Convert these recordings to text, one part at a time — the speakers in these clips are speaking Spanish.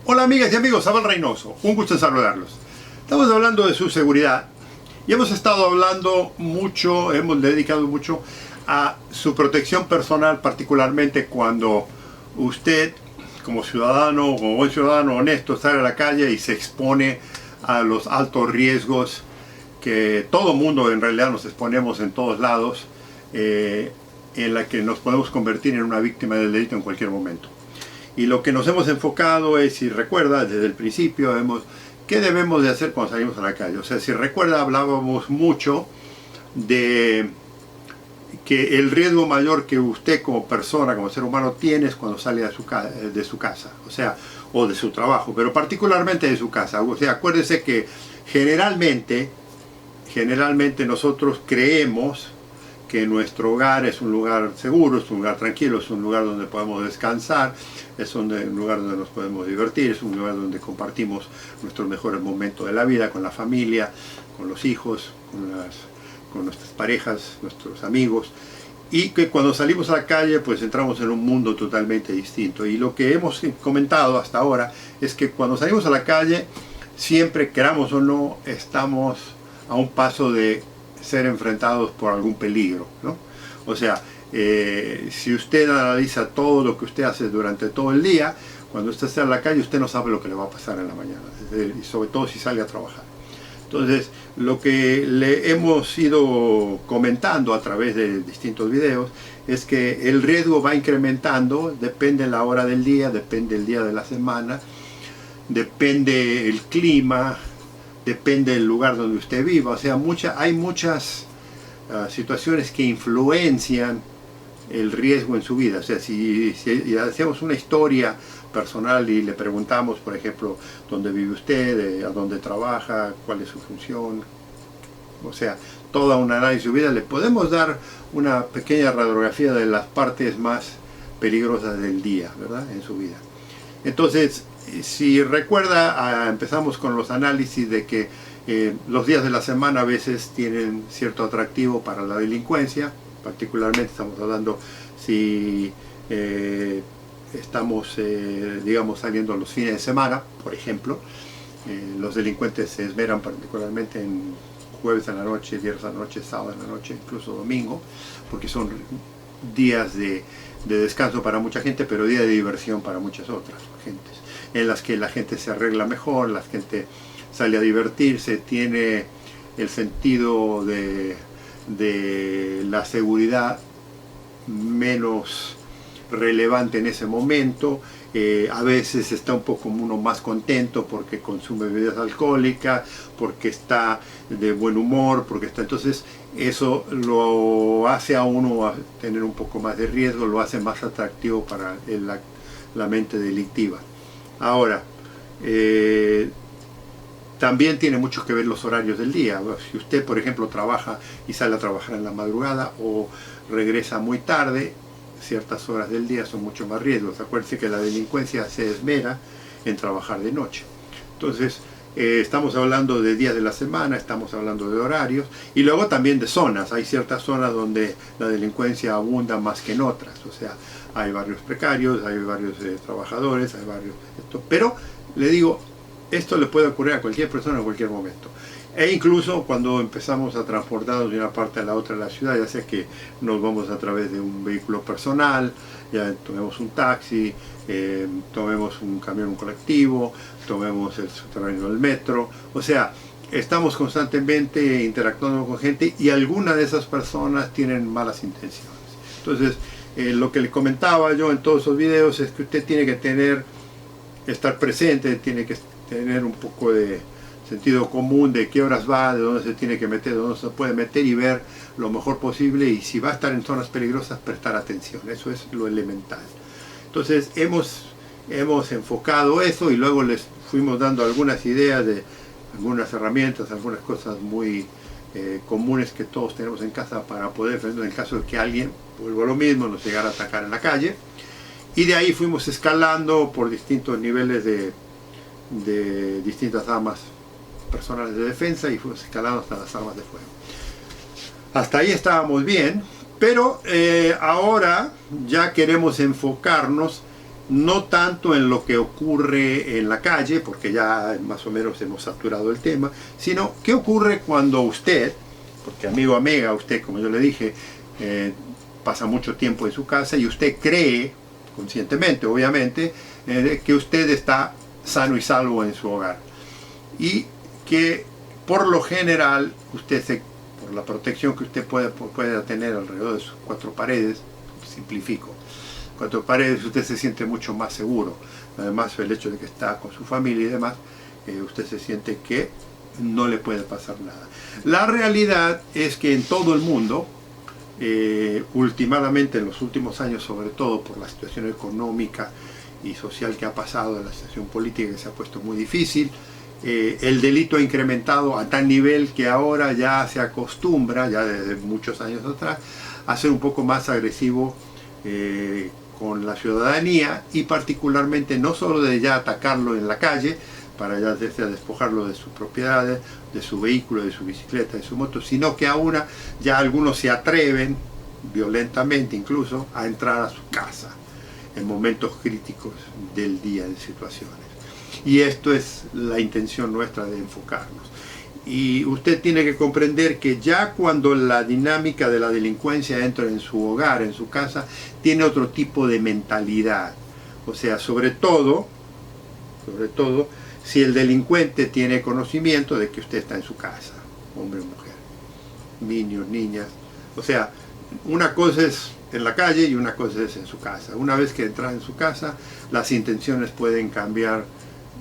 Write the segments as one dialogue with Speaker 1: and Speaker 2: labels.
Speaker 1: Hola amigas y amigos, Abel Reynoso, un gusto en saludarlos. Estamos hablando de su seguridad y hemos estado hablando mucho, hemos dedicado mucho a su protección personal, particularmente cuando usted como ciudadano, como buen ciudadano honesto, sale a la calle y se expone a los altos riesgos que todo mundo en realidad nos exponemos en todos lados, en la que nos podemos convertir en una víctima del delito en cualquier momento. Y lo que nos hemos enfocado es, si recuerda, desde el principio, qué debemos de hacer cuando salimos a la calle. O sea, si recuerda, hablábamos mucho de que el riesgo mayor que usted como persona, como ser humano, tiene es cuando sale de su casa, o sea, o de su trabajo, pero particularmente de su casa. O sea, acuérdese que generalmente nosotros creemos que nuestro hogar es un lugar seguro, es un lugar tranquilo, es un lugar donde podemos descansar, es un lugar donde nos podemos divertir, es un lugar donde compartimos nuestros mejores momentos de la vida con la familia, con los hijos, con nuestras parejas, nuestros amigos, y que cuando salimos a la calle pues entramos en un mundo totalmente distinto. Y lo que hemos comentado hasta ahora es que cuando salimos a la calle, siempre, queramos o no, estamos a un paso de ser enfrentados por algún peligro, ¿no? O sea, si usted analiza todo lo que usted hace durante todo el día, cuando usted está en la calle usted no sabe lo que le va a pasar en la mañana, y sobre todo si sale a trabajar. Entonces, lo que le hemos ido comentando a través de distintos videos es que el riesgo va incrementando, depende de la hora del día, depende del día de la semana, depende el clima, depende del lugar donde usted viva. O sea, hay muchas situaciones que influencian el riesgo en su vida. O sea, si hacemos una historia personal y le preguntamos, por ejemplo, dónde vive usted, a dónde trabaja, cuál es su función, o sea, toda un análisis de su vida, le podemos dar una pequeña radiografía de las partes más peligrosas del día, ¿verdad?, en su vida. Entonces, si recuerda, empezamos con los análisis de que los días de la semana a veces tienen cierto atractivo para la delincuencia. Particularmente estamos hablando si estamos, digamos, saliendo los fines de semana, por ejemplo. Los delincuentes se esmeran particularmente en jueves en la noche, viernes en la noche, sábado en la noche, incluso domingo, porque son días de descanso para mucha gente, pero días de diversión para muchas otras gentes, en las que la gente se arregla mejor, la gente sale a divertirse, tiene el sentido de la seguridad menos relevante en ese momento. A veces está un poco uno más contento porque consume bebidas alcohólicas, porque está de buen humor, entonces eso lo hace a uno a tener un poco más de riesgo, lo hace más atractivo para la mente delictiva. Ahora, también tiene mucho que ver los horarios del día. Si usted, por ejemplo, trabaja y sale a trabajar en la madrugada o regresa muy tarde, ciertas horas del día son mucho más riesgos. Acuérdense que la delincuencia se esmera en trabajar de noche. Entonces, estamos hablando de días de la semana, estamos hablando de horarios y luego también de zonas. Hay ciertas zonas donde la delincuencia abunda más que en otras. O sea, hay barrios precarios, hay barrios trabajadores, hay barrios... Pero, le digo, esto le puede ocurrir a cualquier persona en cualquier momento. E incluso cuando empezamos a transportarnos de una parte a la otra de la ciudad, ya sea que nos vamos a través de un vehículo personal, ya tomemos un taxi, tomemos un camión, un colectivo, tomemos el subterráneo del metro, o sea, estamos constantemente interactuando con gente y algunas de esas personas tienen malas intenciones. Entonces, lo que le comentaba yo en todos esos videos es que usted tiene que estar presente, tiene que tener un poco de sentido común de qué horas va, de dónde se tiene que meter, de dónde se puede meter y ver lo mejor posible, y si va a estar en zonas peligrosas, prestar atención. Eso es lo elemental. Entonces hemos enfocado eso y luego les fuimos dando algunas ideas de algunas herramientas, algunas cosas muy comunes que todos tenemos en casa para poder defendernos en caso de que alguien, vuelvo a lo mismo, nos llegara a atacar en la calle. Y de ahí fuimos escalando por distintos niveles de distintas armas personales de defensa y fuimos escalando hasta las armas de fuego. Hasta ahí estábamos bien, pero ahora ya queremos enfocarnos no tanto en lo que ocurre en la calle, porque ya más o menos hemos saturado el tema, sino qué ocurre cuando usted, porque amigo, amiga, usted, como yo le dije, pasa mucho tiempo en su casa y usted cree, conscientemente obviamente, que usted está sano y salvo en su hogar. Y que por lo general, por la protección que usted pueda tener alrededor de sus cuatro paredes, simplifico, cuatro paredes, usted se siente mucho más seguro. Además, el hecho de que está con su familia y demás, usted se siente que no le puede pasar nada. La realidad es que en todo el mundo, últimamente en los últimos años, sobre todo por la situación económica y social que ha pasado, la situación política que se ha puesto muy difícil, el delito ha incrementado a tal nivel que ahora ya se acostumbra, ya desde muchos años atrás, a ser un poco más agresivo con la ciudadanía, y particularmente no solo de ya atacarlo en la calle para ya despojarlo de sus propiedades, de su vehículo, de su bicicleta, de su moto, sino que ahora ya algunos se atreven, violentamente incluso, a entrar a su casa en momentos críticos del día, de situaciones. Y esto es la intención nuestra de enfocarnos. Y usted tiene que comprender que ya cuando la dinámica de la delincuencia entra en su hogar, en su casa, tiene otro tipo de mentalidad. O sea, sobre todo, si el delincuente tiene conocimiento de que usted está en su casa, hombre o mujer, niños, niñas. O sea, una cosa es en la calle y una cosa es en su casa. Una vez que entra en su casa, las intenciones pueden cambiar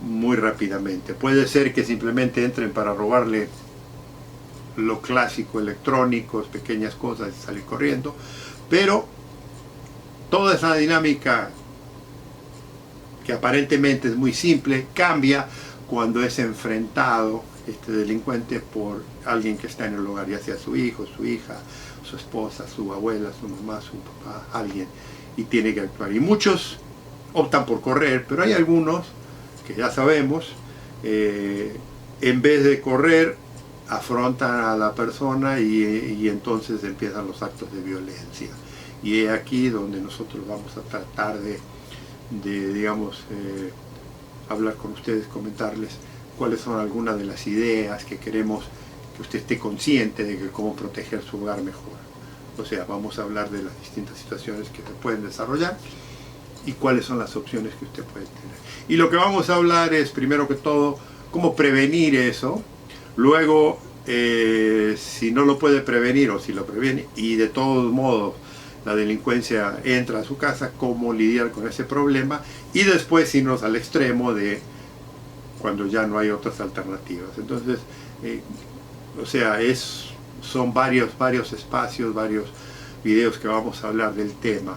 Speaker 1: muy rápidamente. Puede ser que simplemente entren para robarle lo clásico, electrónicos, pequeñas cosas y salir corriendo, pero toda esa dinámica que aparentemente es muy simple cambia cuando es enfrentado este delincuente por alguien que está en el hogar, ya sea su hijo, su hija, su esposa, su abuela, su mamá, su papá, alguien, y tiene que actuar. Y muchos optan por correr, pero hay algunos que ya sabemos, en vez de correr, afrontan a la persona y entonces empiezan los actos de violencia. Y es aquí donde nosotros vamos a tratar de digamos, hablar con ustedes, comentarles cuáles son algunas de las ideas que queremos que usted esté consciente de cómo proteger su hogar mejor. O sea, vamos a hablar de las distintas situaciones que se pueden desarrollar y cuáles son las opciones que usted puede tener. Y lo que vamos a hablar es, primero que todo, cómo prevenir eso. Luego, si no lo puede prevenir o si lo previene y de todos modos la delincuencia entra a su casa, cómo lidiar con ese problema, y después irnos al extremo de cuando ya no hay otras alternativas. Entonces, o sea, son varios espacios, varios videos que vamos a hablar del tema,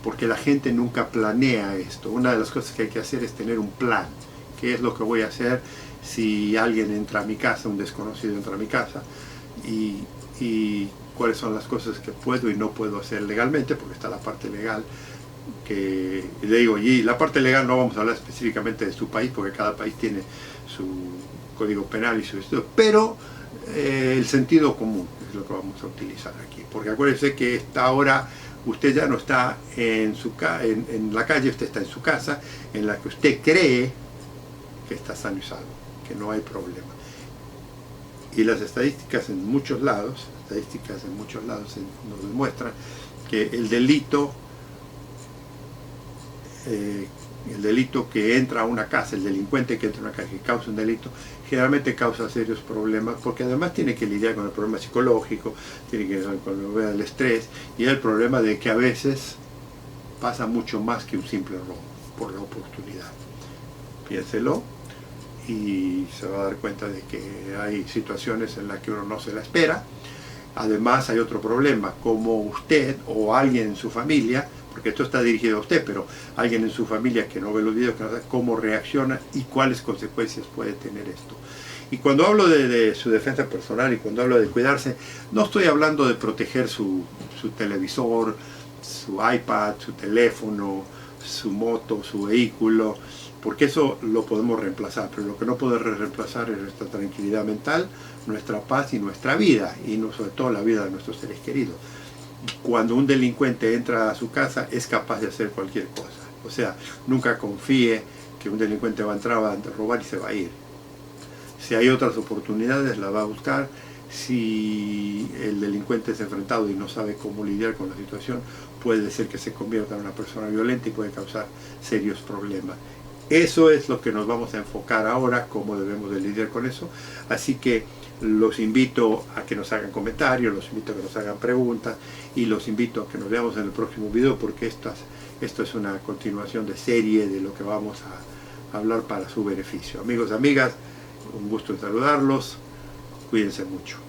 Speaker 1: porque la gente nunca planea esto. Una de las cosas que hay que hacer es tener un plan. ¿Qué es lo que voy a hacer si alguien entra a mi casa, un desconocido entra a mi casa? Y cuáles son las cosas que puedo y no puedo hacer legalmente, porque está la parte legal, que le digo, y la parte legal no vamos a hablar específicamente de su país, porque cada país tiene su código penal y su estudio, pero el sentido común es lo que vamos a utilizar aquí, porque acuérdense que ahora usted ya no está en la calle, usted está en su casa, en la que usted cree que está sano y salvo, que no hay problema. Y las estadísticas en muchos lados nos demuestran que el delito que entra a una casa, el delincuente que entra a una casa y causa un delito, generalmente causa serios problemas, porque además tiene que lidiar con el problema psicológico, tiene que lidiar con el problema del estrés y el problema de que a veces pasa mucho más que un simple robo, por la oportunidad. Piénselo y se va a dar cuenta de que hay situaciones en las que uno no se la espera. Además hay otro problema, como usted o alguien en su familia, porque esto está dirigido a usted, pero alguien en su familia que no ve los videos, que no sabe cómo reacciona y cuáles consecuencias puede tener esto. Y cuando hablo de su defensa personal y cuando hablo de cuidarse, no estoy hablando de proteger su televisor, su iPad, su teléfono, su moto, su vehículo, porque eso lo podemos reemplazar, pero lo que no podemos reemplazar es nuestra tranquilidad mental, nuestra paz y nuestra vida, y sobre todo la vida de nuestros seres queridos. Cuando un delincuente entra a su casa es capaz de hacer cualquier cosa, O sea, nunca confíe que un delincuente va a entrar, va a robar y se va a ir. Si hay otras oportunidades, las va a buscar. Si el delincuente es enfrentado y no sabe cómo lidiar con la situación, puede ser que se convierta en una persona violenta y puede causar serios problemas. Eso es lo que nos vamos a enfocar ahora, cómo debemos de lidiar con eso. Así que los invito a que nos hagan comentarios, los invito a que nos hagan preguntas y los invito a que nos veamos en el próximo video, porque esto es una continuación de serie de lo que vamos a hablar para su beneficio. Amigos, amigas, un gusto en saludarlos. Cuídense mucho.